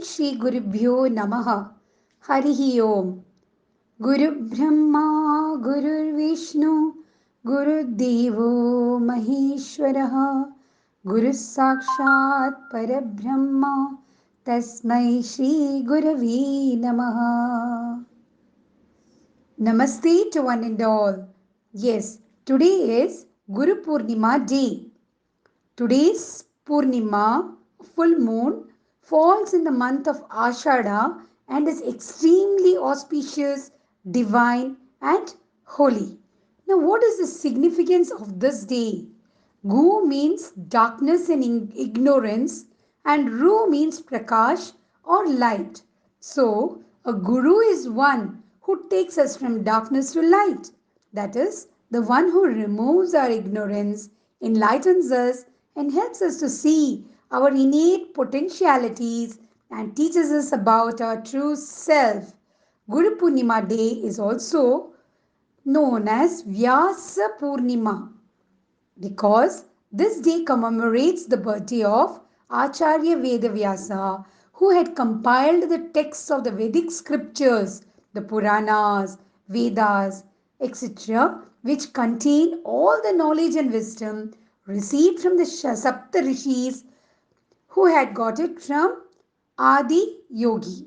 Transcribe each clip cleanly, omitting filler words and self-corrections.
Shri Gurubhyo Namaha. Harihi Om. Guru Brahma Guru Vishnu Guru Devo Maheshwaraha Guru Sakshat Parabrahma Tasmai Shri Guravi Namaha. Namaste to one and all. Yes, today is Guru Purnima Day. Today's Purnima, full moon, falls in the month of Ashada and is extremely auspicious, divine, and holy. Now, what is the significance of this day? Gu means darkness and ignorance, and Ru means prakash or light. So, a guru is one who takes us from darkness to light. That is, the one who removes our ignorance, enlightens us, and helps us to see our innate potentialities and teaches us about our true self. Guru Purnima Day is also known as Vyasa Purnima because this day commemorates the birthday of Acharya Vedavyasa, who had compiled the texts of the Vedic scriptures, the Puranas, Vedas, etc., which contain all the knowledge and wisdom received from the Sapta Rishis who had got it from Adi Yogi.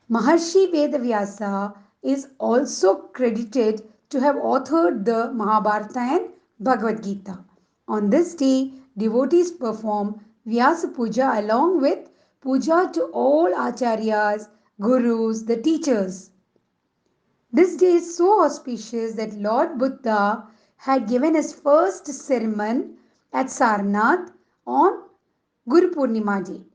Maharshi Vedavyasa is also credited to have authored the Mahabharata and Bhagavad Gita. On this day, devotees perform Vyasa Puja along with puja to all acharyas, gurus, the teachers. This day is so auspicious that Lord Buddha had given his first sermon at Sarnath on Guru Purnima Day.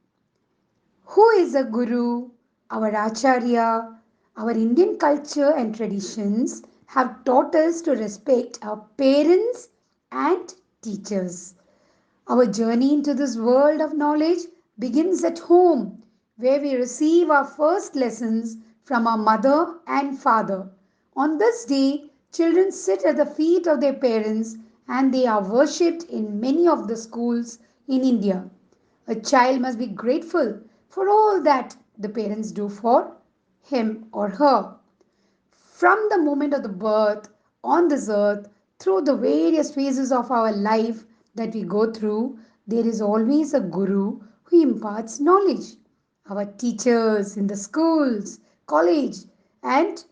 Who is a guru? Our Acharya, our Indian culture and traditions have taught us to respect our parents and teachers. Our journey into this world of knowledge begins at home, where we receive our first lessons from our mother and father. On this day, children sit at the feet of their parents and they are worshipped in many of the schools in India. A child must be grateful for all that the parents do for him or her. From the moment of the birth on this earth, through the various phases of our life that we go through, there is always a guru who imparts knowledge. Our teachers in the schools, college, and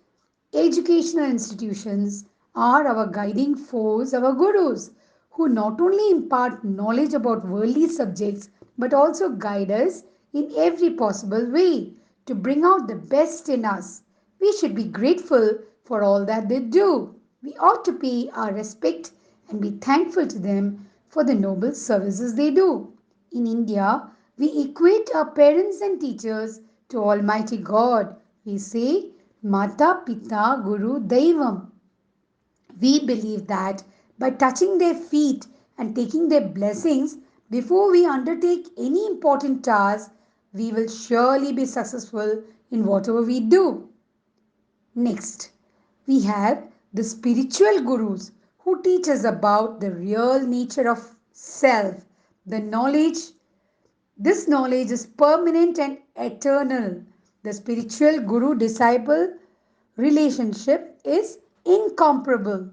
educational institutions are our guiding force, our gurus, who not only impart knowledge about worldly subjects but also guide us in every possible way to bring out the best in us. We should be grateful for all that they do. We ought to pay our respect and be thankful to them for the noble services they do. In India, we equate our parents and teachers to Almighty God. We say, Mata Pita Guru Daivam. We believe that by touching their feet and taking their blessings before we undertake any important task, we will surely be successful in whatever we do. Next, we have the spiritual gurus who teach us about the real nature of self, the knowledge. This knowledge is permanent and eternal. The spiritual guru disciple relationship is incomparable.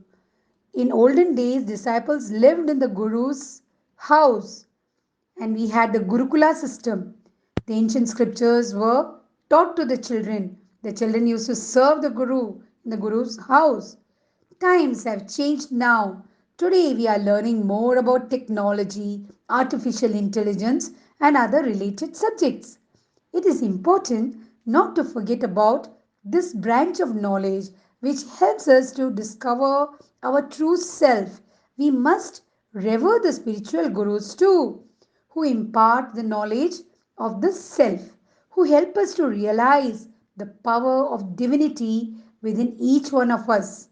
In olden days, disciples lived in the Guru's house and we had the Gurukula system. The ancient scriptures were taught to the children. The children used to serve the Guru in the Guru's house. Times have changed now. Today we are learning more about technology, artificial intelligence, and other related subjects. It is important not to forget about this branch of knowledge which helps us to discover our true self. We must revere the spiritual gurus too, who impart the knowledge of the self, who help us to realize the power of divinity within each one of us.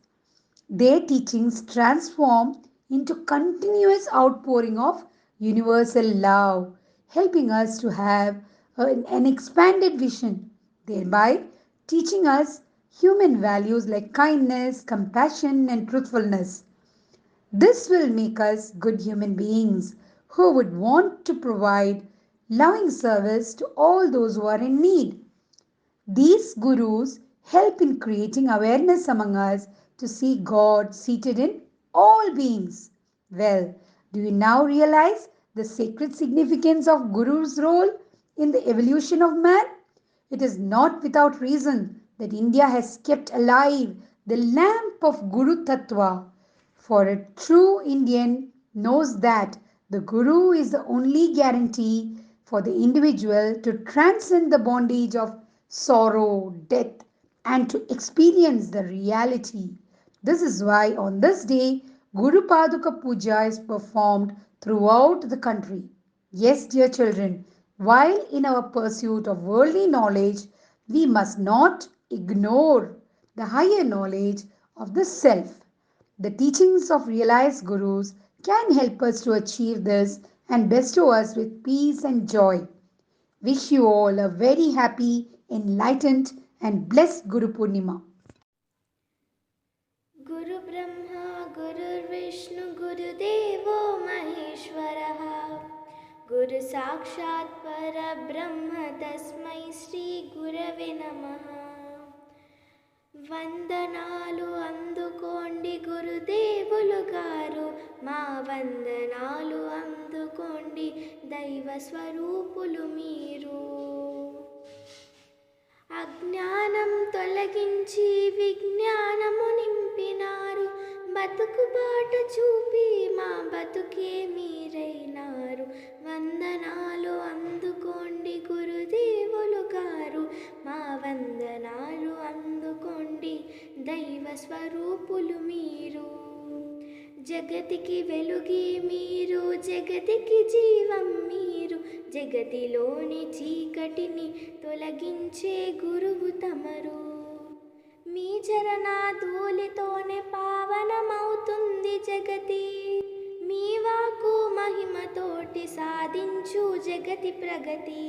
Their teachings transform into continuous outpouring of universal love, helping us to have an expanded vision, thereby teaching us human values like kindness, compassion, and truthfulness. This will make us good human beings who would want to provide loving service to all those who are in need. These gurus help in creating awareness among us to see God seated in all beings. Well, do you now realize the sacred significance of Guru's role in the evolution of man? It is not without reason that India has kept alive the lamp of Guru Tattva. For a true Indian knows that the Guru is the only guarantee for the individual to transcend the bondage of sorrow, death, and to experience the reality. This is why on this day, Guru Paduka Puja is performed throughout the country. Yes, dear children, while in our pursuit of worldly knowledge, we must not ignore the higher knowledge of the self. The teachings of realized gurus can help us to achieve this and bestow us with peace and joy. Wish you all a very happy, enlightened, and blessed Guru Purnima. गुरु ब्रह्मा गुरुर्विष्णु गुरुदेवो महेश्वरः गुरु साक्षात् परब्रह्म तस्मै श्री गुरवे नमः వందనాలు అందుకోండి గురుదేవులు గారు మా వందనాలు అందుకోండి దైవ స్వరూపులు మీరు అజ్ఞానం తొలగించి విజ్ఞానము నింపినారు బతుకు బాట చూపి మా బతుకే మీరైనారు వందనాలు అందుకోండి గురుదేవులు గారు మా వందనాలు అందుకోండి దైవ స్వరూపులు మీరు జగతికి వెలుగే మీరు జగతికి జీవం మీరు జగతిలోని చీకటిని తొలగించే గురువు తమరు మీ చరణాధూళితోనే పావనమవుతుంది జగతి మీ వాకు మహిమతోటి సాధించు జగతి ప్రగతి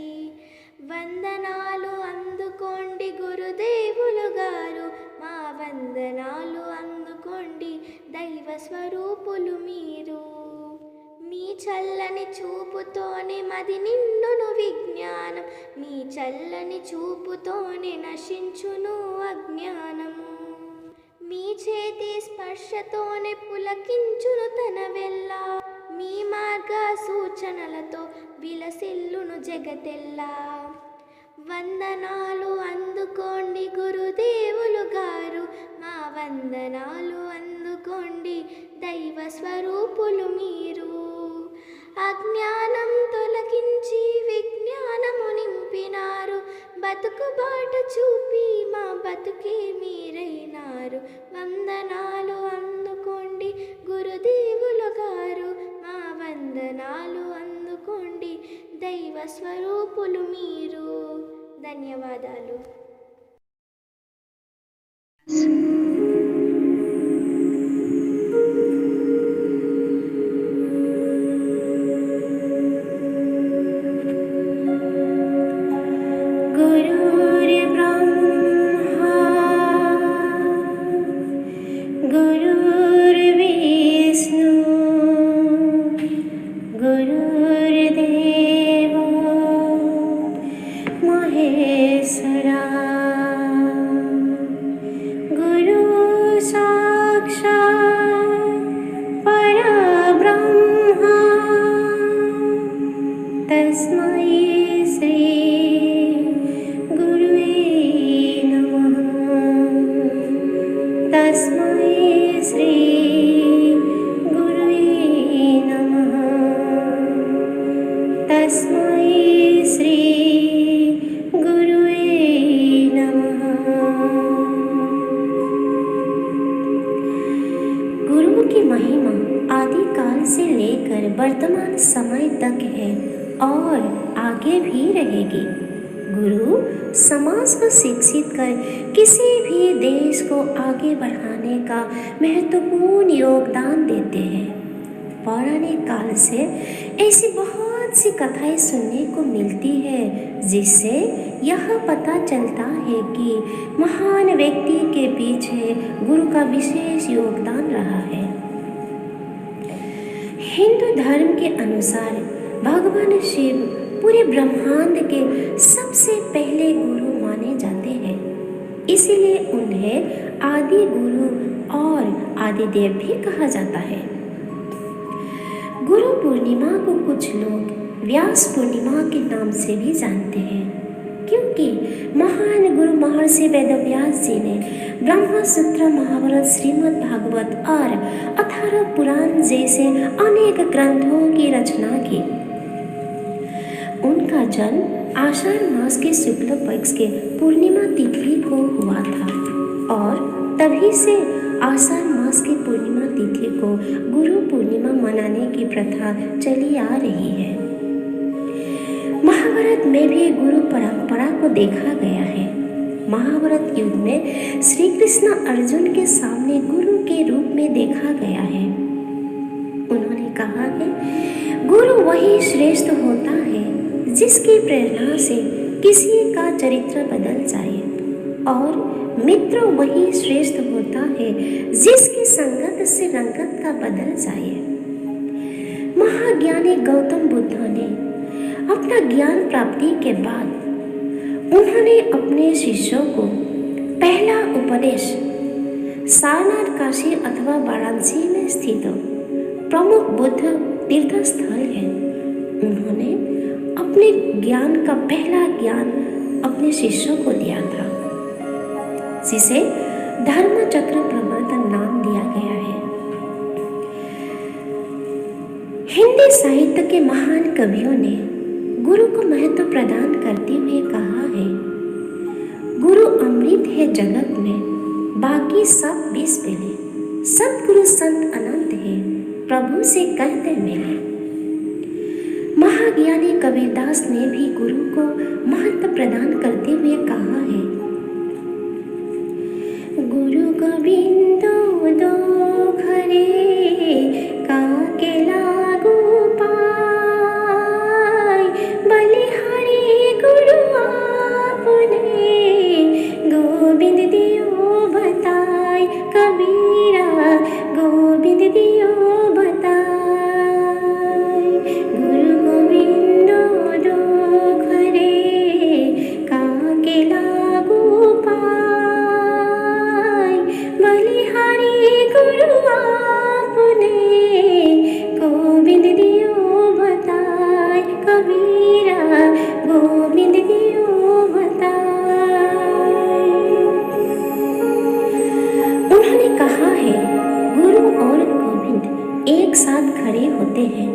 వందనాలు అందుకోండి గురుదేవులు గారు మా వందనాలు అందుకోండి దైవ స్వరూపులు మీరు మీ చల్లని చూపుతోనే మది నిండును విజ్ఞానం మీ చల్లని చూపుతోనే నశించును అజ్ఞానము మీ చేతి స్పర్శతోనే పులకించును తన వెళ్ళ మీ మార్గ సూచనలతో విలసిల్లును జగతెల్లా వందనాలు అందుకోండి గురుదేవులు గారు మా వందనాలు అందుకోండి దైవ స్వరూపులు మీరు అజ్ఞానం తొలగించి విజ్ఞానము నింపినారు బతుకు బాట చూపి మా బతుకే మీరైనారు వందనాలు అందుకోండి గురుదేవులు గారు మా వందనాలు అందుకోండి దైవ స్వరూపులు మీరు ధన్యవాదాలు वर्तमान समय तक है और आगे भी रहेगी। गुरु समाज को शिक्षित कर किसी भी देश को आगे बढ़ाने का महत्वपूर्ण योगदान देते हैं। पौराणिक काल से ऐसी बहुत सी कथाएं सुनने को मिलती है जिससे यह पता चलता है कि महान व्यक्ति के पीछे गुरु का विशेष योगदान रहा है। हिंदू धर्म के अनुसार भगवान शिव पूरे ब्रह्मांड के सबसे पहले गुरु माने जाते हैं। इसीलिए उन्हें आदि गुरु और आदिदेव भी कहा जाता है। गुरु पूर्णिमा को कुछ लोग व्यास पूर्णिमा के नाम से भी जानते हैं, क्योंकि महान गुरु महर्षि वेदव्यास जी ने ब्रह्मसूत्र, महाभारत, श्रीमद् भागवत और 18 पुराण जैसे अनेक ग्रंथों की रचना की। उनका जन्म आषाढ़ मास के शुक्ल पक्ष के पूर्णिमा तिथि को हुआ था और तभी से आषाढ़ मास की पूर्णिमा तिथि को गुरु पूर्णिमा मनाने की प्रथा चली आ रही है। महाभारत में भी गुरु परंपरा को देखा गया है। महाभारत युद्ध में श्री कृष्ण अर्जुन के सामने गुरु के रूप में देखा गया है। उन्होंने कहा है, गुरु वही श्रेष्ठ होता है जिसकी प्रेरणा से किसी का चरित्र बदल जाए, और मित्र वही श्रेष्ठ होता है जिसकी संगत से रंगत का बदल जाए। महाज्ञानी गौतम बुद्ध ने अपना ज्ञान प्राप्ति के बाद उन्होंने अपने शिष्यों को पहला उपदेश सारनाथ, काशी अथवा वाराणसी में स्थित प्रमुख बुद्ध तीर्थ स्थल है। उन्होंने अपने ज्ञान का पहला ज्ञान अपने शिष्यों को दिया था, जिसे धर्म चक्र प्रवर्तन नाम दिया गया है। हिंदी साहित्य के महान कवियों ने गुरु को महत्व प्रदान करते हुए कहा है, गुरु अमृत है जगत में, बाकी सब विष मिले, सतगुरु संत अनंत है, प्रभु से कहते मिले। महाज्ञानी कबीरदास ने भी गुरु को महत्व प्रदान करते हुए कहा है, गुरु गोविंदो दो खरे काके लागू पाय, बलिहारी गुरु आपने गोविंद दियो बताय, कबीरा गोविंद दियो बताय। गुरु गोविंदो दो खरे काके लागू पाय, बलिहारी गुरु आपने गोविंद दियो बताय, कबीरा गोविंद दियो बताय। उन्होंने कहा है, गुरु और गोविंद एक साथ खड़े होते हैं,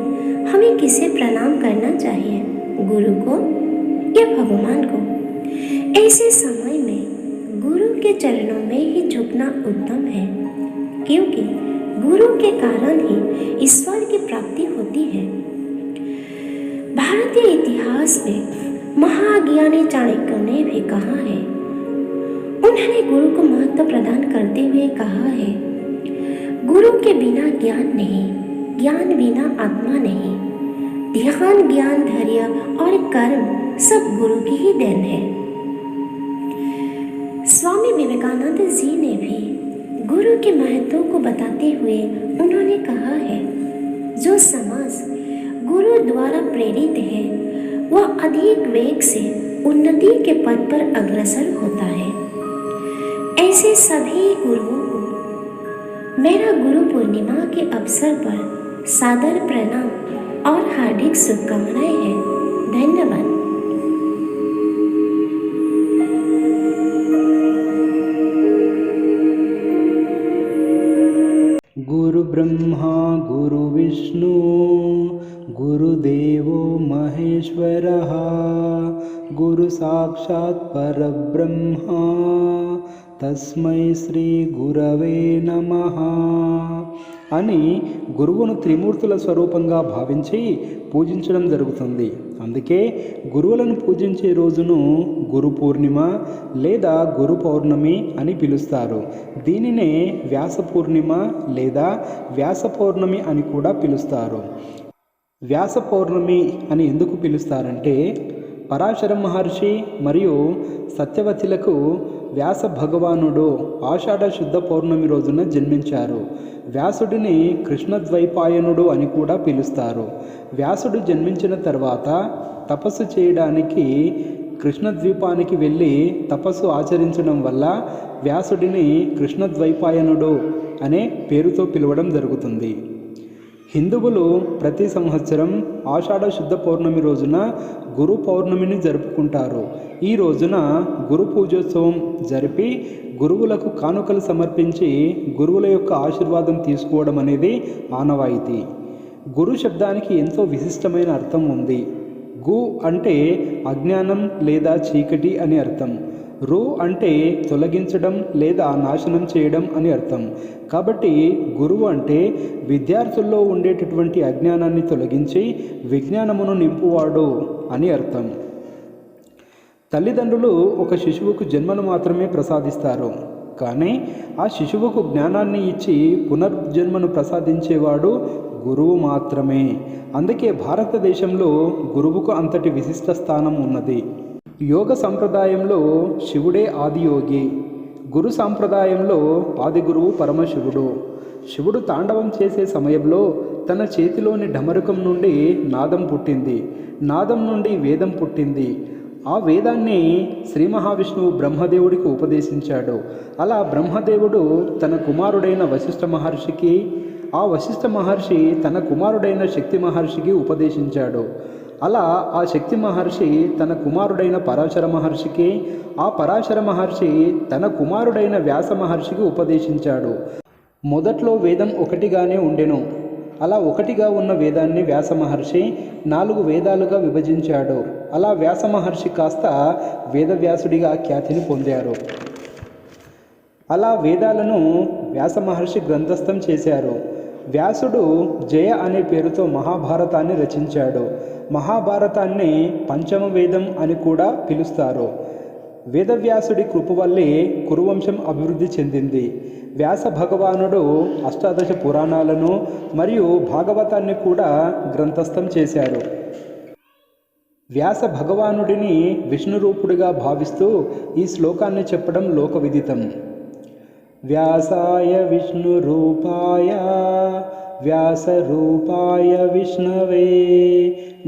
हमें किसे प्रणाम करना चाहिए, गुरु को या भगवान को? ऐसे समय में गुरु के चरणों में ही झुकना उत्तम है, क्योंकि गुरु के कारण ही ईश्वर की प्राप्ति होती है। भारतीय इतिहास में महाज्ञानी चाणक्य ने भी कहा है, उन्होंने गुरु को महत्व प्रदान करते हुए कहा है, गुरु के बिना ज्ञान नहीं, ज्ञान बिना आत्मा नहीं, ध्यान, ज्ञान, धैर्य और कर्म सब गुरु की ही देन है। स्वामी विवेकानंद जी ने भी गुरु के महत्व को बताते हुए उन्होंने कहा है, जो समाज गुरु द्वारा प्रेरित है वह अधिक वेग से उन्नति के पथ पर अग्रसर होता है। ऐसे सभी गुरुओं को मेरा गुरु पूर्णिमा के अवसर पर सादर प्रणाम और हार्दिक शुभकामनाएं हैं। धन्यवाद। गुरु ब्रह्मा गुरु विष्णु गुरुदेवो महेश्वरः गुरु साक्षात् परब्रह्मा తస్మై శ్రీ గురవే నమః అని గురువును త్రిమూర్తుల స్వరూపంగా భావించి పూజించడం జరుగుతుంది. అందుకే గురువులను పూజించే రోజును గురు పూర్ణిమ లేదా గురు పౌర్ణమి అని పిలుస్తారు. దీనినే వ్యాస పూర్ణిమ లేదా వ్యాస పౌర్ణమి అని కూడా పిలుస్తారు. వ్యాస పౌర్ణమి అని ఎందుకు పిలుస్తారంటే, పరాశర మహర్షి మరియు సత్యవతులకు వ్యాస భగవానుడు ఆషాఢ శుద్ధ పౌర్ణమి రోజున జన్మించారు. వ్యాసుడిని కృష్ణద్వైపాయనుడు అని కూడా పిలుస్తారు. వ్యాసుడు జన్మించిన తర్వాత తపస్సు చేయడానికి కృష్ణద్వీపానికి వెళ్ళి తపస్సు ఆచరించడం వల్ల వ్యాసుడిని కృష్ణద్వైపాయనుడు అనే పేరుతో పిలవడం జరుగుతుంది. హిందువులు ప్రతి సంవత్సరం ఆషాఢ శుద్ధ పౌర్ణమి రోజున గురు పౌర్ణమిని జరుపుకుంటారు. ఈ రోజున గురు పూజోత్సవం జరిపి గురువులకు కానుకలు సమర్పించి గురువుల యొక్క ఆశీర్వాదం తీసుకోవడం అనేది ఆనవాయితీ. గురు శబ్దానికి ఎంతో విశిష్టమైన అర్థం ఉంది. గు అంటే అజ్ఞానం లేదా చీకటి అని అర్థం. రు అంటే తొలగించడం లేదా నాశనం చేయడం అని అర్థం. కాబట్టి గురువు అంటే విద్యార్థుల్లో ఉండేటటువంటి అజ్ఞానాన్ని తొలగించి విజ్ఞానమును నింపువాడు అని అర్థం. తల్లిదండ్రులు ఒక శిశువుకు జన్మను మాత్రమే ప్రసాదిస్తారు, కానీ ఆ శిశువుకు జ్ఞానాన్ని ఇచ్చి పునర్జన్మను ప్రసాదించేవాడు గురువు మాత్రమే. అందుకే భారతదేశంలో గురువుకు అంతటి విశిష్ట స్థానం ఉన్నది. యోగ సంప్రదాయంలో శివుడే ఆదియోగి. గురు సాంప్రదాయంలో ఆది గురువు పరమశివుడు. శివుడు తాండవం చేసే సమయంలో తన చేతిలోని ఢమరుకం నుండి నాదం పుట్టింది. నాదం నుండి వేదం పుట్టింది. ఆ వేదాన్ని శ్రీ మహావిష్ణువు బ్రహ్మదేవుడికి ఉపదేశించాడు. అలా బ్రహ్మదేవుడు తన కుమారుడైన వశిష్ఠ మహర్షికి, ఆ వశిష్ఠ మహర్షి తన కుమారుడైన శక్తి మహర్షికి ఉపదేశించాడు. అలా ఆ శక్తి మహర్షి తన కుమారుడైన పరాశర మహర్షికి, ఆ పరాశర మహర్షి తన కుమారుడైన వ్యాస మహర్షికి ఉపదేశించాడు. మొదట్లో వేదం ఒకటిగానే ఉండెను. అలా ఒకటిగా ఉన్న వేదాన్ని వ్యాస మహర్షి 4 వేదాలుగా విభజించాడు. అలా వ్యాస మహర్షి కాస్త వేదవ్యాసుడిగా ఖ్యాతిని పొందారు. అలా వేదాలను వ్యాస మహర్షి గ్రంథస్థం చేశారు. వ్యాసుడు జయ అనే పేరుతో మహాభారతాన్ని రచించాడు. మహాభారతాన్ని పంచమ వేదం అని కూడా పిలుస్తారు. వేదవ్యాసుడి కృప వల్లే కురువంశం అభివృద్ధి చెందింది. వ్యాస భగవానుడు అష్టాదశ పురాణాలను మరియు భాగవతాన్ని కూడా గ్రంథస్థం చేశారు. వ్యాస భగవానుడిని విష్ణురూపుడిగా భావిస్తూ ఈ శ్లోకాన్ని చెప్పడం లోకవిదితం. వ్యాసాయ విష్ణురూపాయ వ్యాసరూపాయ విష్ణవే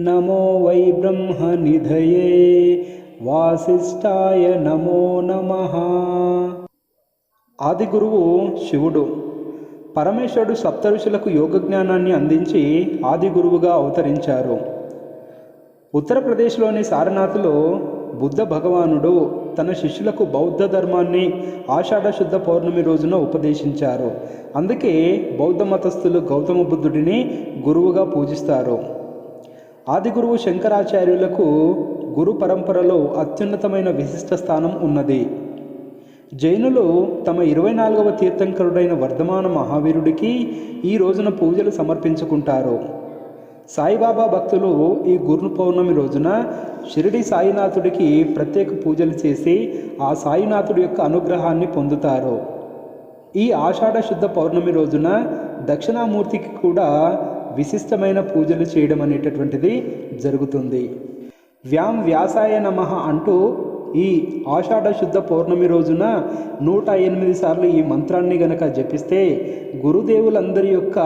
నమో వై బ్రహ్మనిధయే వాసిష్ఠాయ నమో నమః. ఆది గురువు శివుడు. పరమేశ్వరుడు సప్తఋషులకు యోగ జ్ఞానాన్ని అందించి ఆది గురువుగా అవతరించారు. ఉత్తరప్రదేశ్లోని సారనాథ్లో బుద్ధ భగవానుడు తన శిష్యులకు బౌద్ధ ధర్మాన్ని ఆషాఢ శుద్ధ పౌర్ణమి రోజున ఉపదేశించారు. అందుకే బౌద్ధ మతస్థులు గౌతమ బుద్ధుడిని గురువుగా పూజిస్తారు. ఆది గురువు శంకరాచార్యులకు గురు పరంపరలో అత్యున్నతమైన విశిష్ట స్థానం ఉన్నది. జైనులు తమ 24వ తీర్థంకరుడైన వర్ధమాన మహావీరుడికి ఈ రోజున పూజలు సమర్పించుకుంటారు. సాయిబాబా భక్తులు ఈ గురు పౌర్ణమి రోజున షిరిడి సాయినాథుడికి ప్రత్యేక పూజలు చేసి ఆ సాయినాథుడి యొక్క అనుగ్రహాన్ని పొందుతారు. ఈ ఆషాఢ శుద్ధ పౌర్ణమి రోజున దక్షిణామూర్తికి కూడా విశిష్టమైన పూజలు చేయడం అనేటటువంటిది జరుగుతుంది. వ్యాసాయ నమః అంటూ ఈ ఆషాఢ శుద్ధ పౌర్ణమి రోజున 108 సార్లు ఈ మంత్రాన్ని గనక జపిస్తే గురుదేవులందరి యొక్క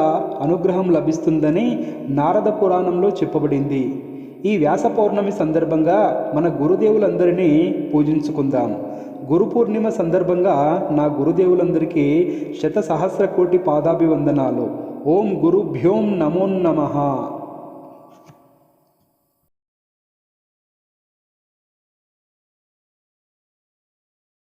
అనుగ్రహం లభిస్తుందని నారద పురాణంలో చెప్పబడింది. ఈ వ్యాస పౌర్ణమి సందర్భంగా మన గురుదేవులందరినీ పూజించుకుందాం. గురు పూర్ణిమ సందర్భంగా నా గురుదేవులందరికీ 1,000,000,000,000 పాదాభివందనాలు. ఓం గురుభ్యోం నమో నమః.